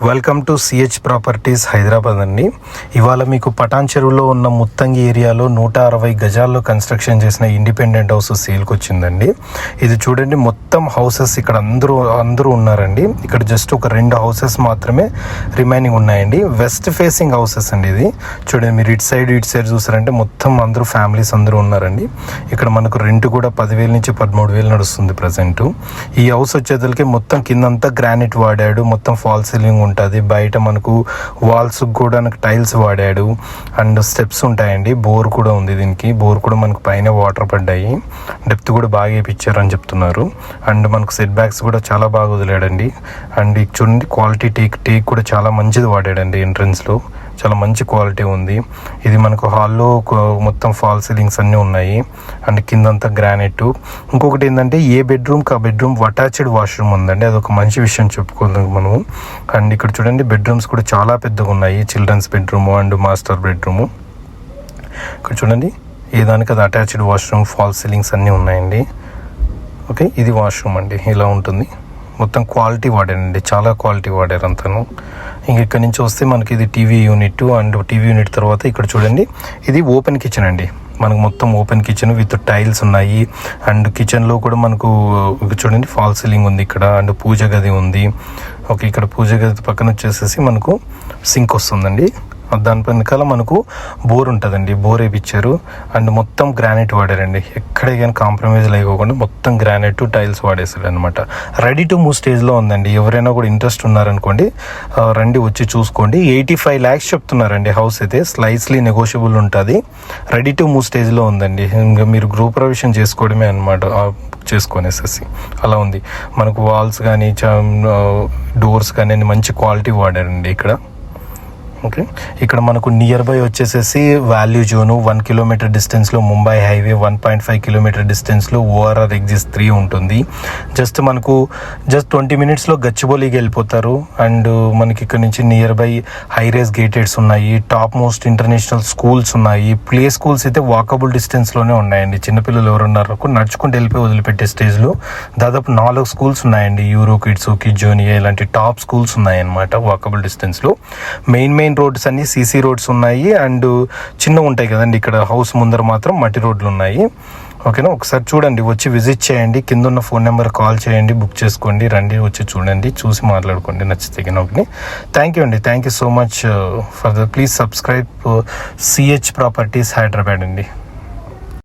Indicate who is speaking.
Speaker 1: Welcome to CH properties Hyderabad అండి. ఇవాళ మీకు పటాన్ చెరువులో ఉన్న ముత్తంగి ఏరియాలో 160 గజాల్లో కన్స్ట్రక్షన్ చేసిన ఇండిపెండెంట్ హౌస్ సేల్కి వచ్చిందండి. ఇది చూడండి, మొత్తం హౌసెస్ ఇక్కడ అందరూ ఉన్నారండి. ఇక్కడ జస్ట్ ఒక 2 హౌసెస్ మాత్రమే రిమైనింగ్ ఉన్నాయండి. వెస్ట్ ఫేసింగ్ హౌసెస్ అండి. ఇది చూడండి, మీరు ఇటు సైడ్ చూసారంటే మొత్తం అందరూ ఫ్యామిలీస్ అందరూ ఉన్నారండి. ఇక్కడ మనకు రెంట్ కూడా 10,000 నుంచి 13,000 నడుస్తుంది ప్రజెంట్. ఈ హౌస్ వచ్చేసరికి మొత్తం కిందంతా గ్రానైట్ వాడాడు, మొత్తం ఫాల్ సీలింగ్ ఉంటుంది. బయట మనకు వాల్స్ కూడా టైల్స్ వాడాడు అండ్ స్టెప్స్ ఉంటాయండి. బోర్ కూడా ఉంది దీనికి. బోర్ కూడా మనకు పైన వాటర్ పడ్డాయి. డెప్త్ కూడా బాగా వేయించారు అని చెప్తున్నారు. అండ్ మనకు సెట్ బ్యాక్స్ కూడా చాలా బాగా వదిలాడండి. అండ్ చూడండి, క్వాలిటీ టేక్ కూడా చాలా మంచిది వాడాడండి. ఎంట్రన్స్లో చాలా మంచి క్వాలిటీ ఉంది. ఇది మనకు హాల్లో మొత్తం ఫాల్ సీలింగ్స్ అన్నీ ఉన్నాయి అండ్ కిందంతా గ్రానైట్. ఇంకొకటి ఏంటంటే, ఏ బెడ్రూమ్కి ఆ బెడ్రూమ్ అటాచ్డ్ వాష్రూమ్ ఉందండి. అదొక మంచి విషయం చెప్పుకోవాలి మనము. అండ్ ఇక్కడ చూడండి, బెడ్రూమ్స్ కూడా చాలా పెద్దగా ఉన్నాయి. Children's bedroom and master bedroom. ఇక్కడ చూడండి, ఏ దానికి అది అటాచ్డ్ వాష్రూమ్, ఫాల్ సీలింగ్స్ అన్నీ ఉన్నాయండి. ఓకే, ఇది వాష్రూమ్ అండి. ఇలా ఉంటుంది. మొత్తం క్వాలిటీ వాడారండి, చాలా క్వాలిటీ వాడారు అంతను. ఇంక ఇక్కడ నుంచి వస్తే మనకి ఇది TV unit. And TV unit తర్వాత ఇక్కడ చూడండి, ఇది ఓపెన్ కిచెన్ అండి. మనకు మొత్తం ఓపెన్ కిచెన్ విత్ టైల్స్ ఉన్నాయి. అండ్ కిచెన్లో కూడా మనకు చూడండి ఫాల్ సీలింగ్ ఉంది ఇక్కడ. అండ్ పూజ గది ఉంది. ఓకే, ఇక్కడ పూజ గది పక్కన వచ్చేసేసి మనకు సింక్ వస్తుందండి. దాని వెనకాల మనకు బోర్ ఉంటుందండి. బోర్ వేయించారు. అండ్ మొత్తం గ్రానైట్ వాడారండి. ఎక్కడ కానీ కాంప్రమైజ్ లేకోకుండా మొత్తం గ్రానైట్ టైల్స్ వాడేసాడు అనమాట. రెడీ టు మూవ్ స్టేజ్లో ఉందండి. ఎవరైనా కూడా ఇంట్రెస్ట్ ఉన్నారనుకోండి, రండి వచ్చి చూసుకోండి. 85 lakhs చెప్తున్నారండి హౌస్ అయితే. స్లైస్లీ నెగోషియబుల్ ఉంటుంది. రెడీ టు మూవ్ స్టేజ్లో ఉందండి. ఇంకా మీరు గృహప్రవేశం చేసుకోవడమే అనమాట, చేసుకొనేసేసి అలా ఉంది. మనకు వాల్స్ కానీ డోర్స్ కానీ మంచి క్వాలిటీ వాడారండి ఇక్కడ. ఓకే, ఇక్కడ మనకు నియర్ బై వచ్చేసేసి వాల్యూ జోను 1 కిలోమీటర్ డిస్టెన్స్లో ముంబై హైవే, 1.5 కిలోమీటర్ డిస్టెన్స్లో ఓఆర్ఆర్ ఎగ్జిట్ 3 ఉంటుంది. జస్ట్ 20 minutesలో గచ్చిబౌలికి వెళ్ళిపోతారు. అండ్ మనకి ఇక్కడ నుంచి నియర్ బై హైరేస్ గేటెడ్స్ ఉన్నాయి. టాప్ మోస్ట్ ఇంటర్నేషనల్ స్కూల్స్ ఉన్నాయి. ప్లే స్కూల్స్ అయితే వాకబుల్ డిస్టెన్స్లోనే ఉన్నాయండి. చిన్నపిల్లలు ఎవరున్నారు నడుచుకుంటూ వెళ్ళిపోయి వదిలిపెట్టే స్టేజ్లో దాదాపు 4 స్కూల్స్ ఉన్నాయండి. యూరో కిడ్స్, కిడ్జోనియా ఇలాంటి టాప్ స్కూల్స్ ఉన్నాయన్నమాట వాకబుల్ డిస్టెన్స్లో. మెయిన్ రోడ్స్ అన్ని సీసీ రోడ్స్ ఉన్నాయి. అండ్ చిన్న ఉంటాయి కదండి, ఇక్కడ హౌస్ ముందర మాత్రం మట్టి రోడ్లు ఉన్నాయి. ఓకేనా, ఒకసారి చూడండి, వచ్చి విజిట్ చేయండి. కింద ఉన్న ఫోన్ నెంబర్ కాల్ చేయండి, బుక్ చేసుకోండి. రండి, వచ్చి చూడండి, చూసి మాట్లాడుకోండి నచ్చితే. ఓకే, థ్యాంక్ యూ అండి. Thank you so much for please subscribe CH properties Hyderabad అండి.